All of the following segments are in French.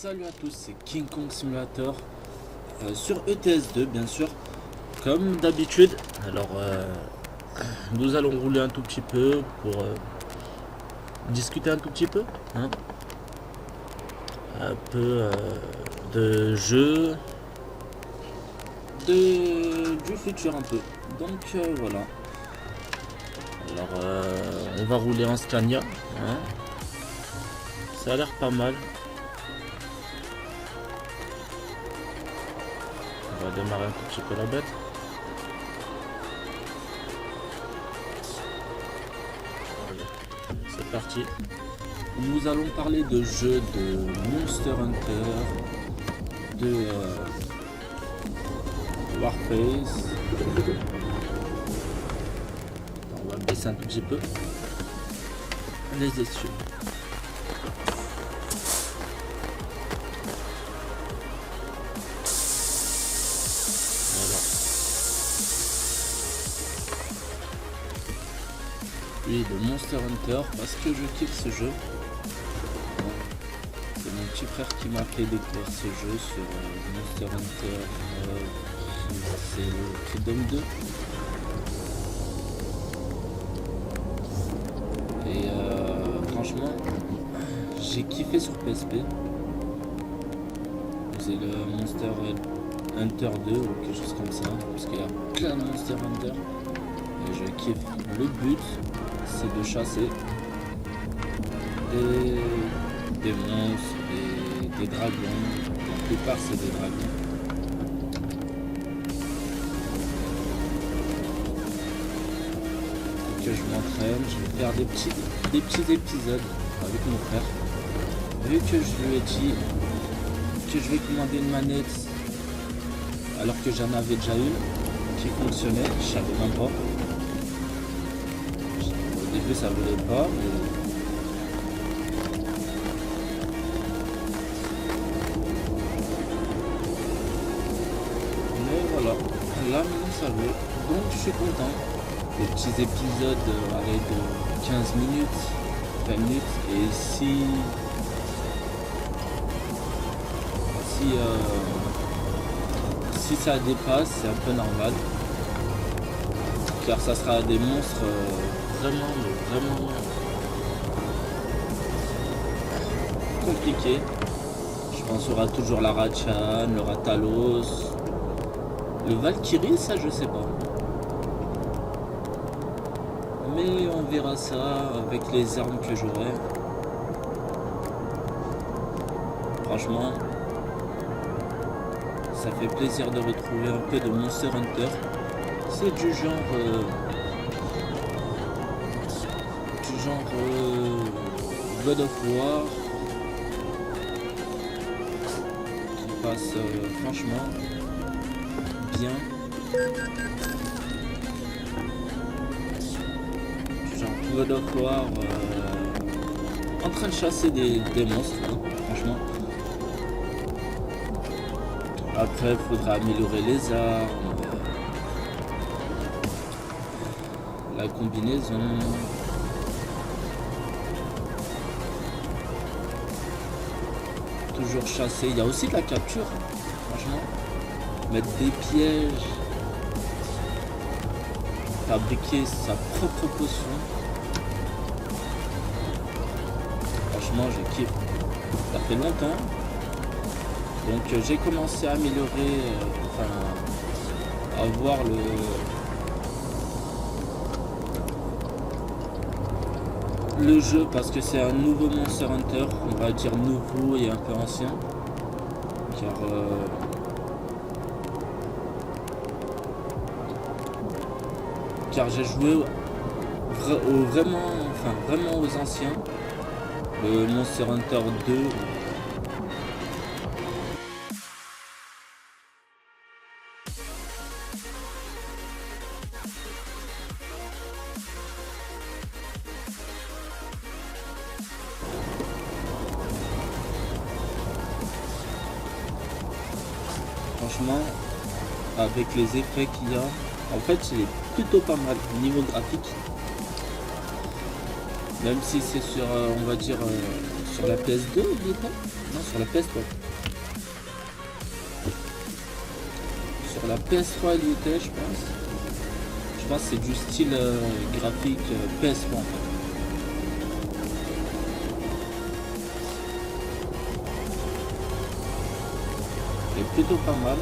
Salut à tous, c'est King Kong Simulator sur ETS2 bien sûr, comme d'habitude. Alors nous allons rouler un tout petit peu pour discuter un tout petit peu, hein, un peu de jeu, du futur un peu. Donc voilà. Alors on va rouler en Scania, hein. Ça a l'air pas mal. On va démarrer un tout petit peu la bête. C'est parti. Nous allons parler de jeux de Monster Hunter, de Warface. On va baisser un tout petit peu les essieux. Lui de Monster Hunter parce que je kiffe ce jeu. C'est mon petit frère qui m'a fait découvrir ce jeu sur Monster Hunter, c'est Freedom 2. Et franchement, j'ai kiffé sur PSP. C'est le Monster Hunter 2 ou quelque chose comme ça, parce qu'il y a plein de Monster Hunter. Et je kiffe. Le but, c'est de chasser des monstres, des dragons. La plupart, c'est des dragons. Et que je m'entraîne, je vais faire des petits épisodes avec mon frère. Vu que je lui ai dit que je vais commander une manette alors que j'en avais déjà une qui fonctionnait, je savais même pas. Au début ça voulait pas, mais voilà, là maintenant ça veut. Donc je suis content. Des petits épisodes de 15 minutes, 20 minutes, et si ça dépasse, c'est un peu normal, car ça sera des monstres vraiment compliqués. Je pense qu'il y aura toujours la Ratchan, le Ratalos, le Valkyrie, ça je sais pas. Mais on verra ça avec les armes que j'aurai. Franchement, ça fait plaisir de retrouver un peu de Monster Hunter. C'est du genre God of War qui passe franchement bien. Du genre God of War en train de chasser des monstres, hein, franchement. Après, il faudra améliorer les armes, la combinaison. Toujours chasser. Il y a aussi de la capture, franchement. Mettre des pièges. Fabriquer sa propre potion. Franchement, je kiffe. Ça fait longtemps. Donc j'ai commencé à améliorer, à voir le jeu, parce que c'est un nouveau Monster Hunter, on va dire nouveau et un peu ancien, car j'ai joué vraiment aux anciens, le Monster Hunter 2. Franchement, avec les effets qu'il y a, en fait, il est plutôt pas mal au niveau graphique. Même si c'est sur, on va dire, sur la PS2, il est pas. Non, sur la PS3. Sur la PS3 il y était, je pense. Je pense que c'est du style graphique PS3 en fait. Il est plutôt pas mal.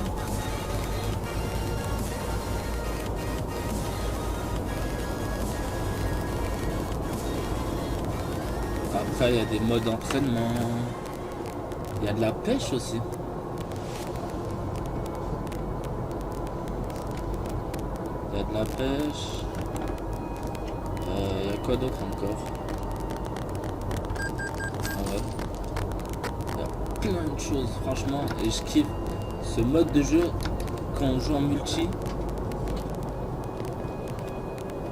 Après il y a des modes d'entraînement. Il y a de la pêche aussi. Il y a de la pêche. Il y a quoi d'autre encore? Ah ouais. Il y a plein de choses franchement. Et je kiffe ce mode de jeu quand on joue en multi.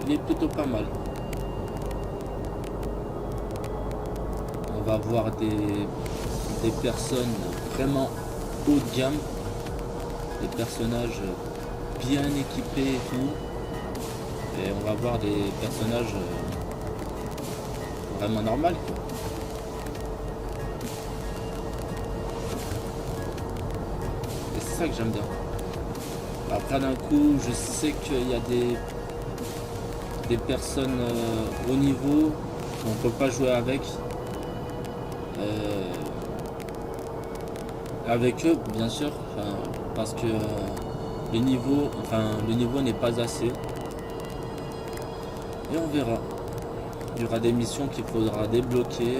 Il est plutôt pas mal. On va voir des personnes vraiment haut de gamme, des personnages bien équipés et tout, et on va voir des personnages vraiment normaux quoi. Et c'est ça que j'aime bien. Après d'un coup je sais qu'il y a des personnes haut niveau qu'on peut pas jouer avec. Avec eux bien sûr, parce que le niveau n'est pas assez, et on verra. Il y aura des missions qu'il faudra débloquer,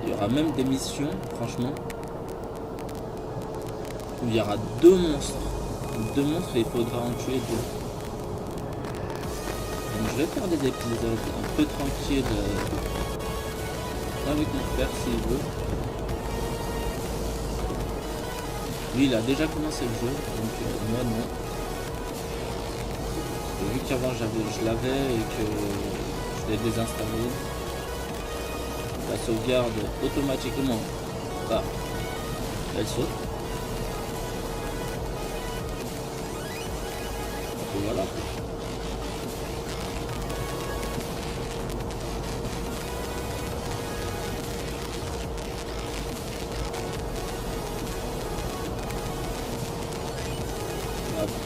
il y aura même des missions franchement où il y aura deux monstres et il faudra en tuer deux. Donc je vais faire des épisodes un peu tranquilles avec mon frère s'il veut. Lui il a déjà commencé le jeu, donc moi non. Vu qu'avant je l'avais et que je l'ai désinstallé, la sauvegarde automatiquement, elle saute. Et voilà.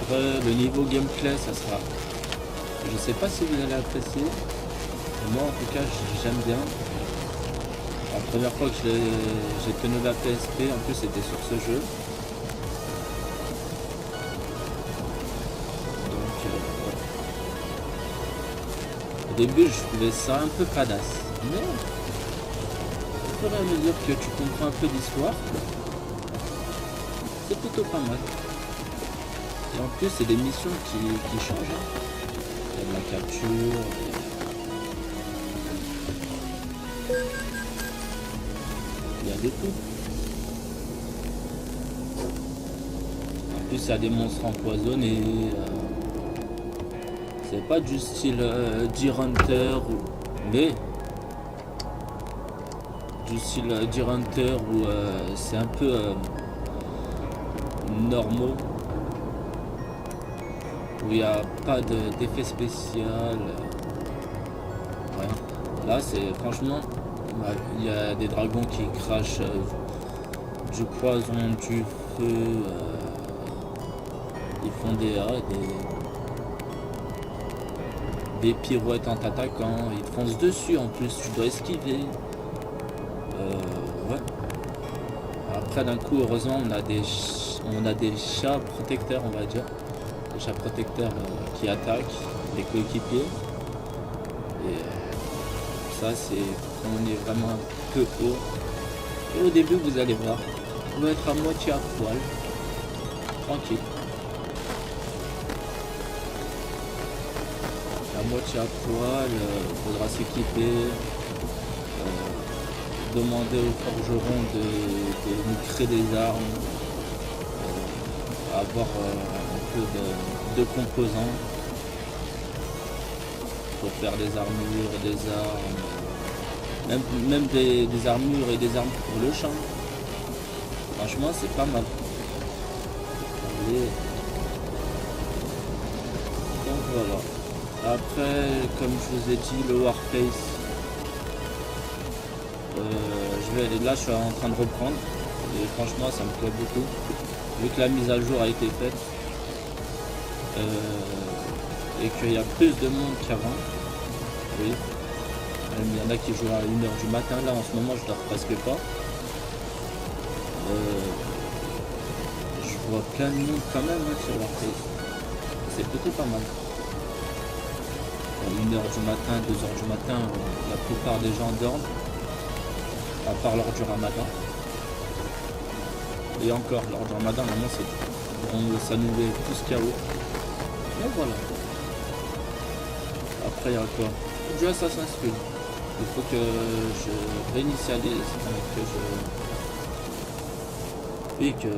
Après le niveau gameplay ça sera, je sais pas si vous allez apprécier, moi en tout cas j'aime bien. La première fois que j'ai tenu la PSP en plus c'était sur ce jeu, donc ouais. Au début je trouvais ça un peu badass, mais au fur et à mesure que tu comprends un peu l'histoire, c'est plutôt pas mal. Et en plus, c'est des missions qui changent. Il y a de la capture. Il y a des tout. En plus, il y a des monstres empoisonnés. C'est pas du style Deer Hunter, mais du style Deer Hunter où c'est un peu normaux. Où il n'y a pas d'effet spécial, rien. Là c'est franchement, il y a des dragons qui crachent du poison, du feu, ils font des pirouettes en t'attaquant, ils te foncent dessus en plus, tu dois esquiver. Ouais. Après d'un coup heureusement on a des chats protecteurs on va dire. Les chats protecteurs qui attaquent les coéquipiers, et ça c'est quand on est vraiment un peu haut. Et au début vous allez voir, on va être à moitié à poil, tranquille, à moitié à poil, faudra s'équiper, demander au forgeron de nous créer des armes, avoir de composants pour faire des armures, des armes, même des armures et des armes pour le champ. Franchement c'est pas mal. Et donc voilà. Après comme je vous ai dit le Warface, Là, je suis en train de reprendre. Et franchement, ça me plaît beaucoup. Vu que la mise à jour a été faite. Et qu'il y a plus de monde qu'avant. Oui. Il y en a qui jouent à 1h du matin. Là, en ce moment, je dors presque pas. Je vois plein de monde quand même sur leur face. C'est plutôt pas mal. 1h du matin, 2h du matin, la plupart des gens dorment. À part lors du ramadan. Et encore, lors du ramadan, vraiment, ça nous met tous KO. Mais voilà. Après, il y a quoi? Du Assassin's Creed. Il faut que je réinitialise, que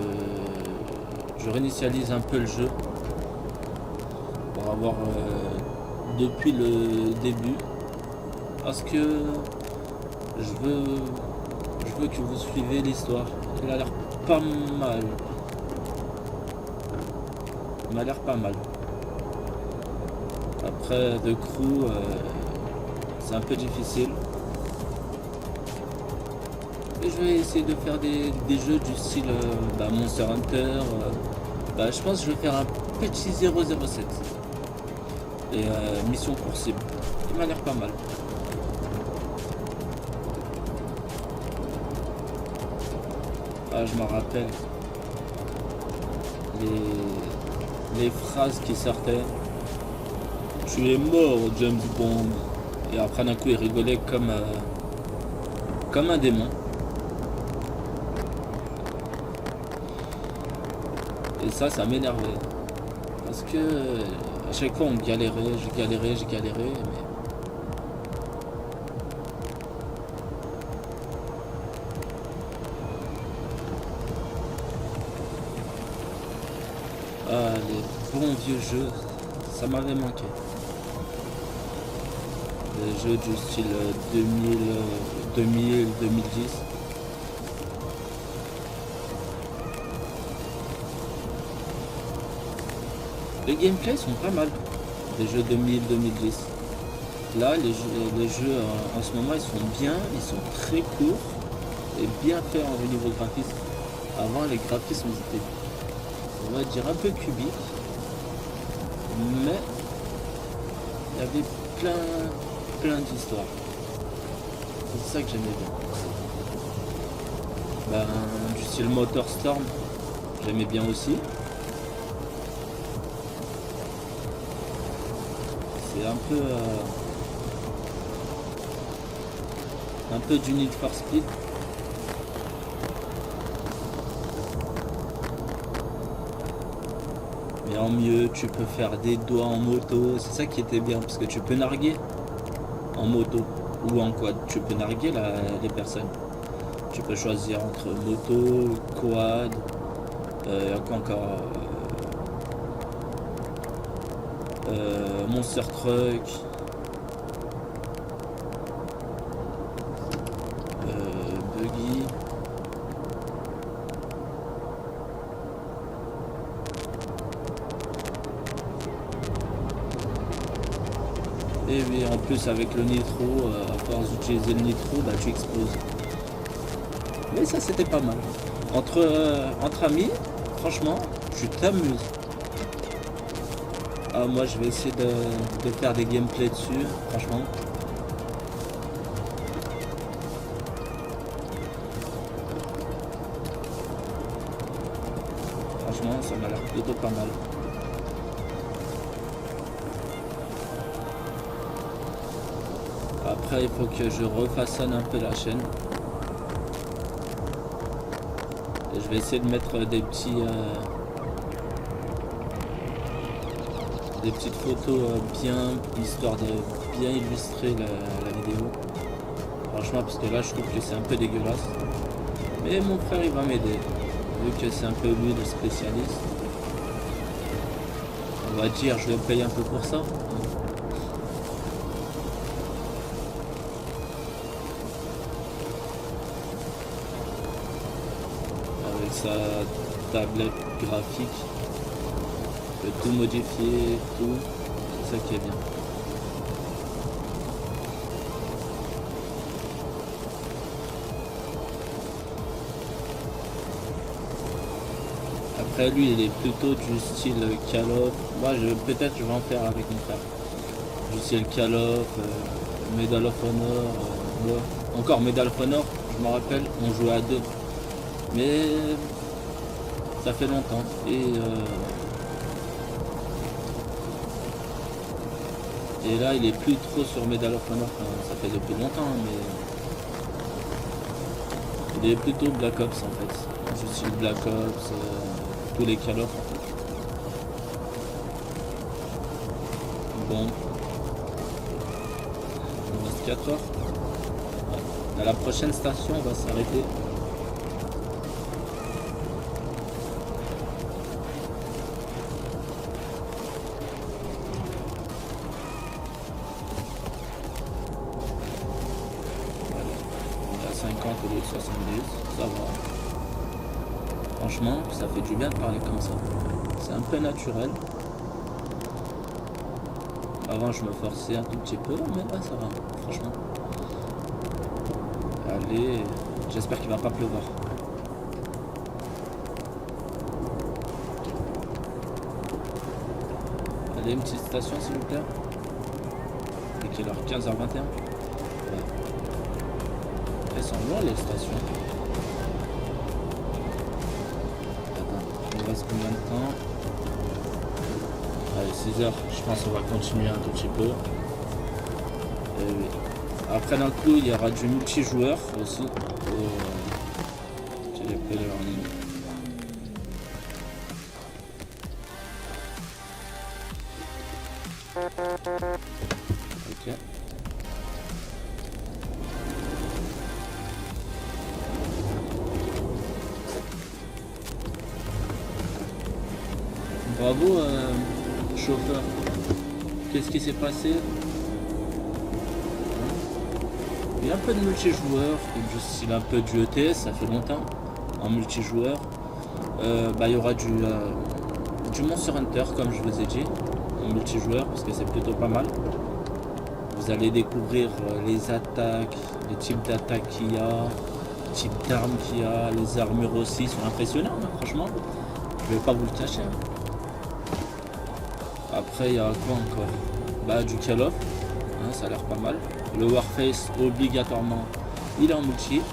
je réinitialise un peu le jeu pour avoir depuis le début, parce que je veux que vous suivez l'histoire. Il a l'air pas mal. Il m'a l'air pas mal. Après The Crew, c'est un peu difficile. Et je vais essayer de faire des jeux du style Monster Hunter. Je pense que je vais faire un petit 007. Et mission pour cible. Il m'a l'air pas mal. Je me rappelle les phrases qui sortaient. Tu es mort, James Bond. Et après d'un coup il rigolait comme un démon. Et ça m'énervait. Parce que à chaque fois on galérait, j'ai galéré, mais les bons vieux jeux, ça m'avait manqué. Les jeux du style 2010. Les gameplays sont pas mal, les jeux 2010. Là, les jeux en ce moment, ils sont bien, ils sont très courts et bien faits au niveau graphisme. Avant, les graphismes étaient, on va dire, un peu cubiques, mais il y avait plein d'histoires. C'est ça que j'aimais bien. Du style Motorstorm, j'aimais bien aussi. C'est un peu du Need for Speed. Mais en mieux, tu peux faire des doigts en moto. C'est ça qui était bien, parce que tu peux narguer en moto ou en quad. Tu peux narguer les personnes. Tu peux choisir entre moto, quad, encore Monster Truck, Buggy. Et oui, en plus avec le nitro, à force d'utiliser le nitro, tu exploses. Mais ça c'était pas mal. Entre amis, franchement, tu t'amuses. Moi je vais essayer de faire des gameplays dessus, franchement. Franchement, ça m'a l'air plutôt pas mal. Après, il faut que je refaçonne un peu la chaîne. Et je vais essayer de mettre des petites photos bien, histoire de bien illustrer la vidéo. Franchement, parce que là, je trouve que c'est un peu dégueulasse. Mais mon frère, il va m'aider. Vu que c'est un peu lui le spécialiste. On va dire, je le paye un peu pour ça. Avec sa tablette graphique. Je peux tout modifier, tout. C'est ça qui est bien. Après lui il est plutôt du style Call of. Moi peut-être je vais en faire avec mon frère. Du style Call of, Medal of Honor, ouais. Encore Medal of Honor, je me rappelle, on jouait à deux. Mais ça fait longtemps. Et là il est plus trop sur Medal of Honor, enfin, ça fait depuis longtemps, mais il est plutôt Black Ops en fait. Je suis Black Ops, tous les Call of en fait. Bon. Il reste 4 heures. Ouais. À la prochaine station on va s'arrêter. Au lieu de 70, ça va. Franchement, ça fait du bien de parler comme ça. C'est un peu naturel. Avant, je me forçais un tout petit peu, mais là, ça va, franchement. Allez, j'espère qu'il va pas pleuvoir. Allez, une petite station, s'il vous plaît. Et quelle heure? 15h21. Ouais. Elles sont loin les stations. Attends, il reste combien de temps? Allez, 6 heures, je pense qu'on va continuer un tout petit peu. Et oui. Après d'un coup, il y aura du multijoueur aussi. J'ai les players en ligne. Ok. Bravo, chauffeur. Qu'est-ce qui s'est passé? Il y a un peu de multijoueur, il y a un peu du ETS, ça fait longtemps, en multijoueur. Il y aura du Monster Hunter, comme je vous ai dit, en multijoueur, parce que c'est plutôt pas mal. Vous allez découvrir les attaques, les types d'attaques qu'il y a, les types d'armes qu'il y a, les armures aussi sont impressionnantes, hein, franchement. Je vais pas vous le cacher. Hein. Après, il y a quoi encore? Du Call of, hein, ça a l'air pas mal. Le Warface, obligatoirement, il est en multi. Ouais.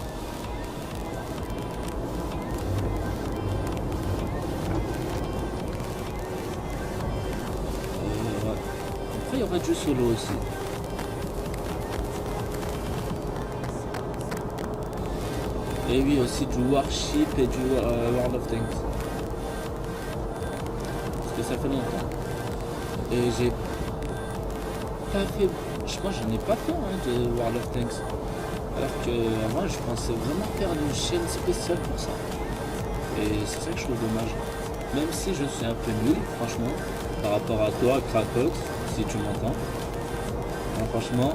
Après, il y aura du solo aussi. Et oui, aussi du Warship et du World of Tanks. Parce que ça fait longtemps. Et j'ai pas fait, je pense que je n'ai pas fait de World of Tanks. Alors que moi je pensais vraiment faire une chaîne spéciale pour ça. Et c'est ça que je trouve dommage. Même si je suis un peu nul, franchement, par rapport à toi, Kratos, si tu m'entends. Franchement,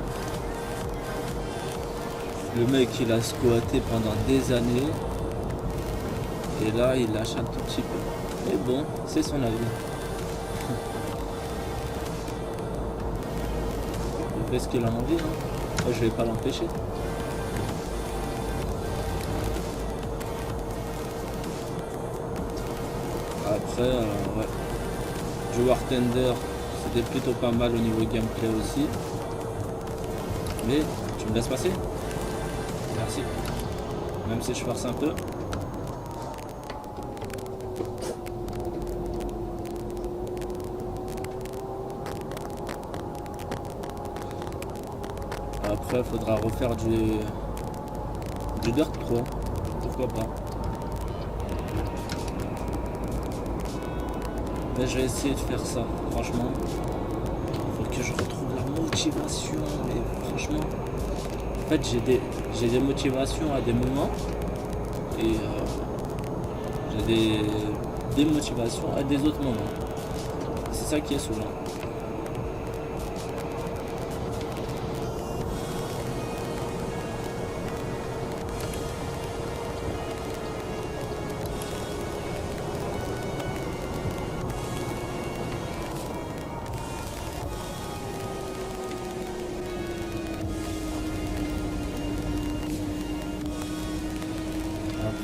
le mec il a squatté pendant des années. Et là il lâche un tout petit peu. Mais bon, c'est son avis. Il fait ce qu'il a envie, hein. Moi je vais pas l'empêcher. Après, ouais. Du War Thunder, c'était plutôt pas mal au niveau gameplay aussi. Mais tu me laisses passer? Merci. Même si je force un peu. Après, il faudra refaire du Dirt 3. Pourquoi pas. Mais je vais essayer de faire ça. Franchement, il faut que je retrouve la motivation. Et franchement, en fait, j'ai des motivations à des moments. Et j'ai des démotivations à des autres moments. C'est ça qui est souvent.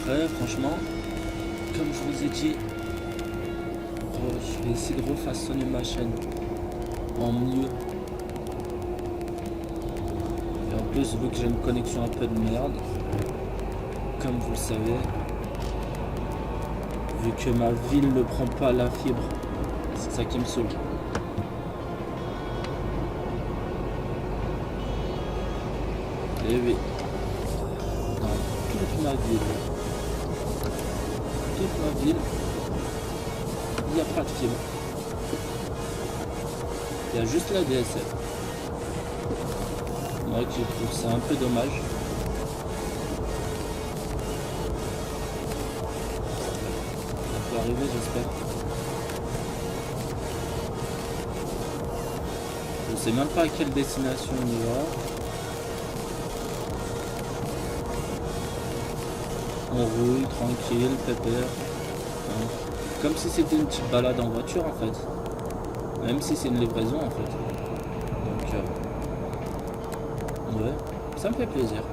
Après, franchement, comme je vous ai dit, vais essayer de refaçonner ma chaîne en mieux. Et en plus, vu que j'ai une connexion un peu de merde, comme vous le savez, vu que ma ville ne prend pas la fibre, c'est ça qui me saoule. Et oui, dans toute ma ville, il n'y a pas de fibre. Il y a juste la DSL. Moi qui trouve ça un peu dommage. Ça peut arriver, j'espère. Je sais même pas à quelle destination on y va. On roule tranquille, pépère. Hein. Comme si c'était une petite balade en voiture en fait. Même si c'est une livraison en fait. Donc ouais, ça me fait plaisir.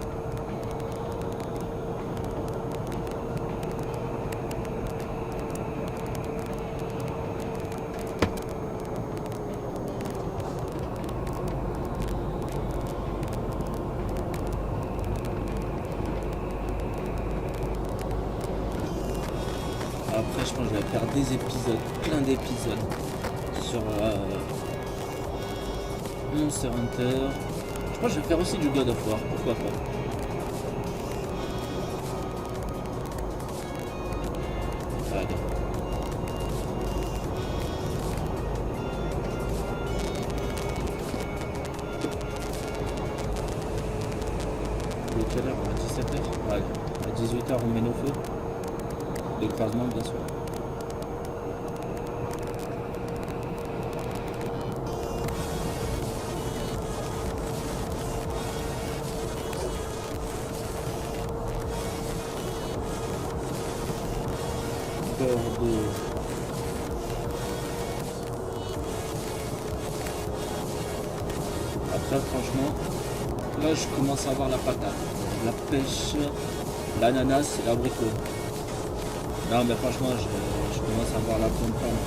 Après, je pense que je vais faire des épisodes, plein d'épisodes sur Monster Hunter. Je pense que je vais faire aussi du God of War, pourquoi pas. Allez. Il est quelle heure? À 17h? Allez, à 18h on met nos feux. L'écrasement bien sûr. Après franchement, là je commence à avoir la patate, la pêche, l'ananas et l'abricot. Non mais franchement je commence à avoir la bonne forme.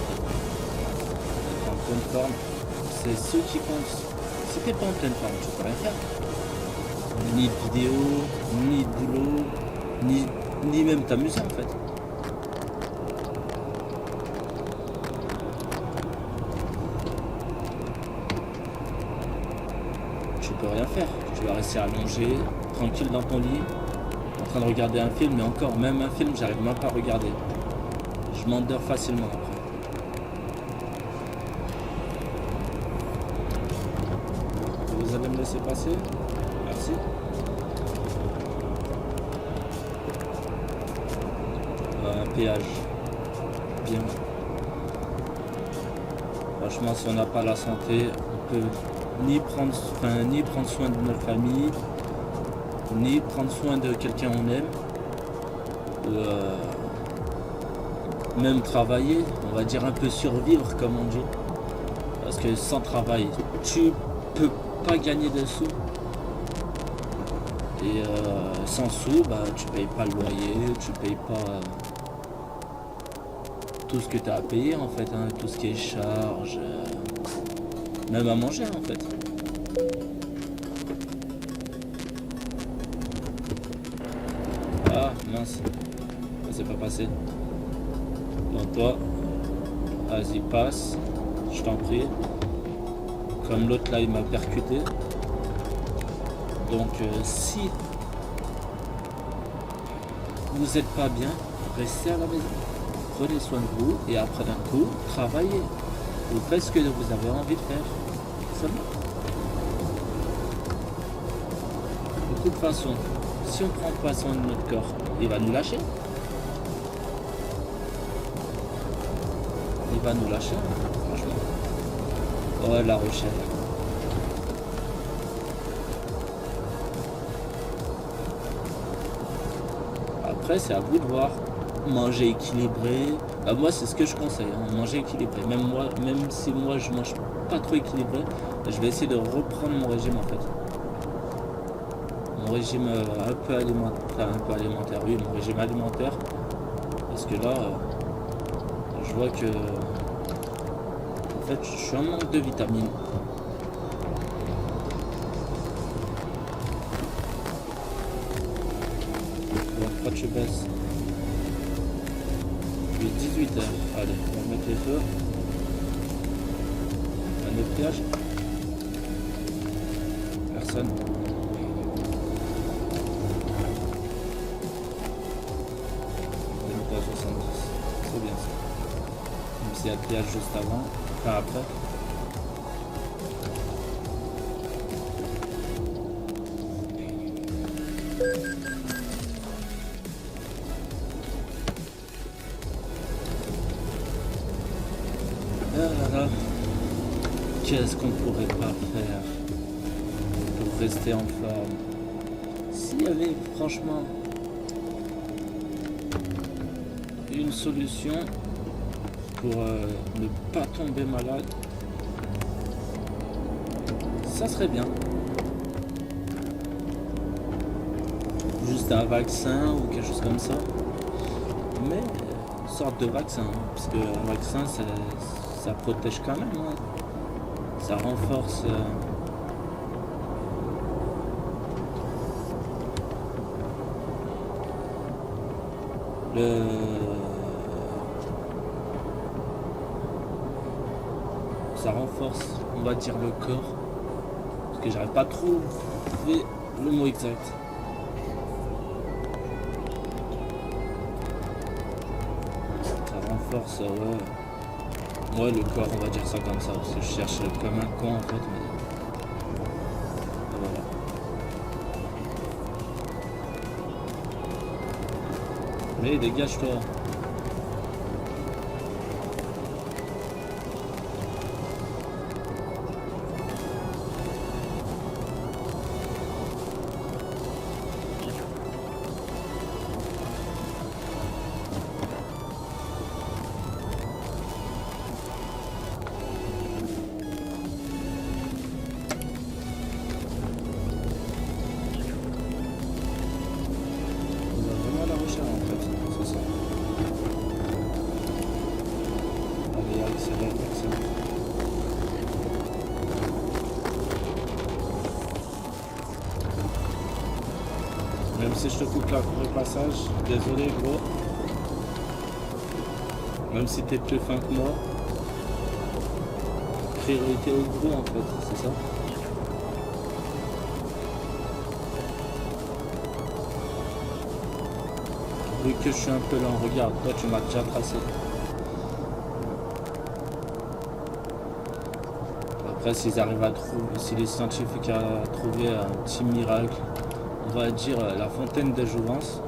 En pleine forme, c'est ceux qui pensent. Si t'es pas en pleine forme, tu peux rien faire. Ni de vidéo, ni de boulot, ni même t'amuser en fait. Tu peux rien faire. Tu vas rester allongé, tranquille dans ton lit, en train de regarder un film, mais encore, même un film, j'arrive même pas à regarder. Je m'endors facilement après. Vous allez me laisser passer? Merci. Un péage. Bien. Franchement, si on n'a pas la santé, on peut ni prendre soin de notre famille, ni prendre soin de quelqu'un qu'on aime, ou même travailler, on va dire un peu survivre comme on dit. Parce que sans travail, tu peux pas gagner de sous. Et sans sous, bah, tu payes pas le loyer, tu payes pas tout ce que tu as à payer en fait, hein, tout ce qui est charge, même à manger en fait. Ah mince, ça s'est pas passé. Donc toi, vas-y passe, je t'en prie. Comme l'autre là il m'a percuté. Donc si vous n'êtes pas bien, restez à la maison. Prenez soin de vous et après d'un coup, travaillez. Vous faites ce que vous avez envie de faire. Seulement. De toute façon, si on prend pas soin de notre corps, il va nous lâcher. Il va nous lâcher, franchement. Oh La Rochelle. Après, c'est à vous de voir. Manger équilibré. Bah, moi, c'est ce que je conseille. Hein, manger équilibré. Même si moi, je mange pas trop équilibré, je vais essayer de reprendre mon régime en fait. Mon régime un peu alimentaire. Oui, mon régime alimentaire. Parce que là, je vois que En fait, je suis en manque de vitamines. Bon, pourquoi tu baisses? Il est 18 h. Allez, on va mettre les feux. Un autre piège. Personne. On est monté à 70. C'est bien ça. Même s'il y a le piège juste avant. Enfin après. Ah là là. Qu'est-ce qu'on pourrait pas faire pour rester en forme? S'il y avait franchement une solution pour ne pas tomber malade, ça serait bien. Juste un vaccin ou quelque chose comme ça. Mais une sorte de vaccin, parce qu'un vaccin ça protège quand même, hein. Ça renforce ça renforce, on va dire, le corps, parce que j'arrive pas à trouver le mot exact. Ça renforce, ouais, le corps, on va dire ça comme ça, parce que je cherche comme un con en fait, mais voilà. Mais dégage-toi. Même si je te coupe le passage, désolé gros. Même si t'es plus fin que moi. Priorité au gros en fait, c'est ça? Vu que je suis un peu lent, regarde, toi tu m'as déjà tracé. Après s'ils arrivent à trouver, si les scientifiques arrivent à trouver un petit miracle, on va dire la fontaine de jouvence,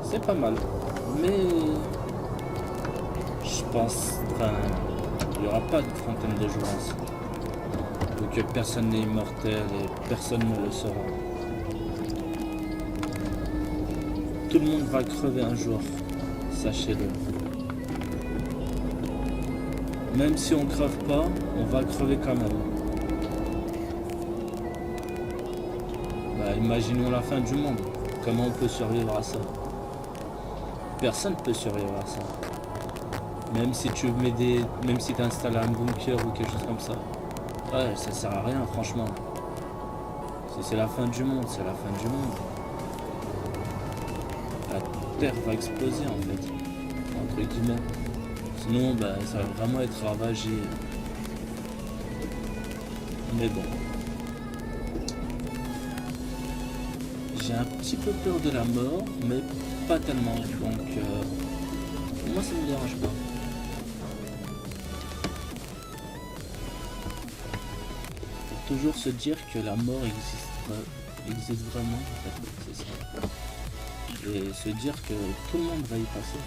c'est pas mal. Mais je pense, enfin, il n'y aura pas de fontaine de jouvence. Vu que personne n'est immortel et personne ne le sera. Tout le monde va crever un jour, sachez-le. Même si on crève pas, on va crever quand même. Bah, imaginons la fin du monde. Comment on peut survivre à ça? Personne ne peut survivre à ça. Même si tu mets même si tu installes un bunker ou quelque chose comme ça. Ouais, ça sert à rien, franchement. Si c'est la fin du monde, c'est la fin du monde. La Terre va exploser en fait, entre guillemets. Sinon, bah, ça va vraiment être ravagé. Mais bon. J'ai un petit peu peur de la mort, mais pas tellement. Donc, moi, ça me dérange pas. Faut toujours se dire que la mort existe vraiment, en fait, c'est ça. Et se dire que tout le monde va y passer.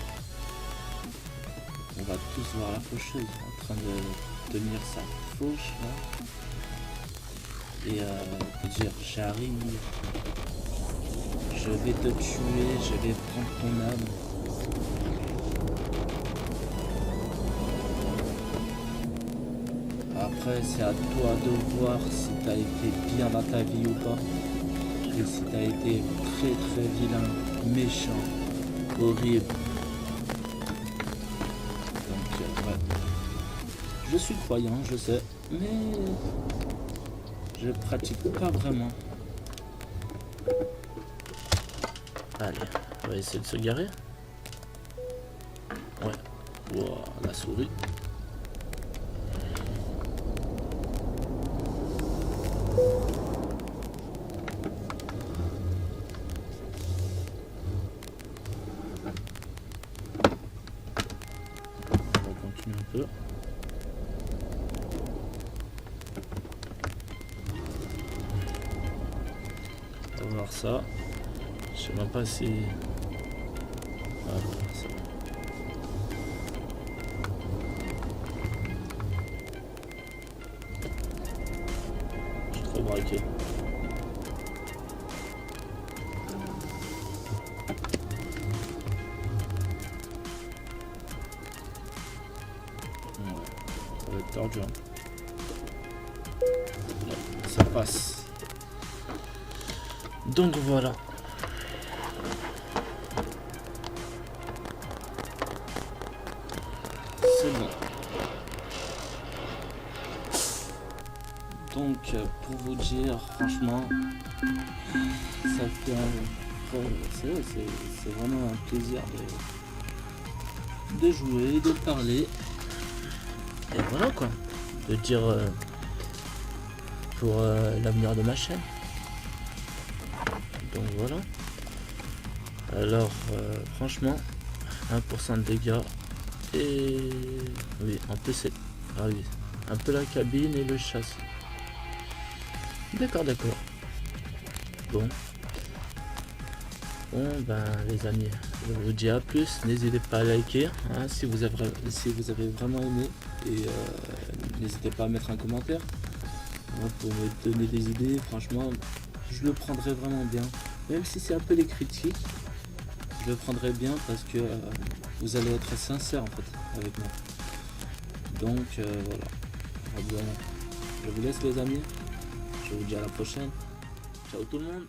On va tous voir la faucheuse en train de tenir sa fauche là. Et te dire j'arrive, je vais te tuer, je vais prendre ton âme. Après c'est à toi de voir si t'as été bien dans ta vie ou pas. Et si t'as été très très vilain, méchant, horrible. Donc ouais. Je suis croyant, je sais, mais je pratique pas vraiment. Allez, on va essayer de se garer. Ouais. Wow, la souris. On va continuer un peu. On va voir ça. Je sais même pas si... Voilà, ça. Je suis trop braqué. Ouais, ça va être tordu. Hein. Ouais, ça passe. Donc voilà. C'est bon. Donc pour vous dire, franchement, ça fait c'est vraiment un plaisir de jouer, de parler. Et voilà quoi. De dire pour l'avenir de ma chaîne. Donc voilà. Alors franchement 1% de dégâts. Et oui, en plus c'est... Ah oui, un peu la cabine et le châssis. D'accord. Bon ben les amis, je vous dis à plus. N'hésitez pas à liker hein, si vous avez vraiment aimé. Et n'hésitez pas à mettre un commentaire hein, pour me donner des idées. Franchement, je le prendrai vraiment bien. Même si c'est un peu les critiques, je le prendrai bien parce que vous allez être sincère en fait avec moi. Donc voilà. Je vous laisse les amis. Je vous dis à la prochaine. Ciao tout le monde.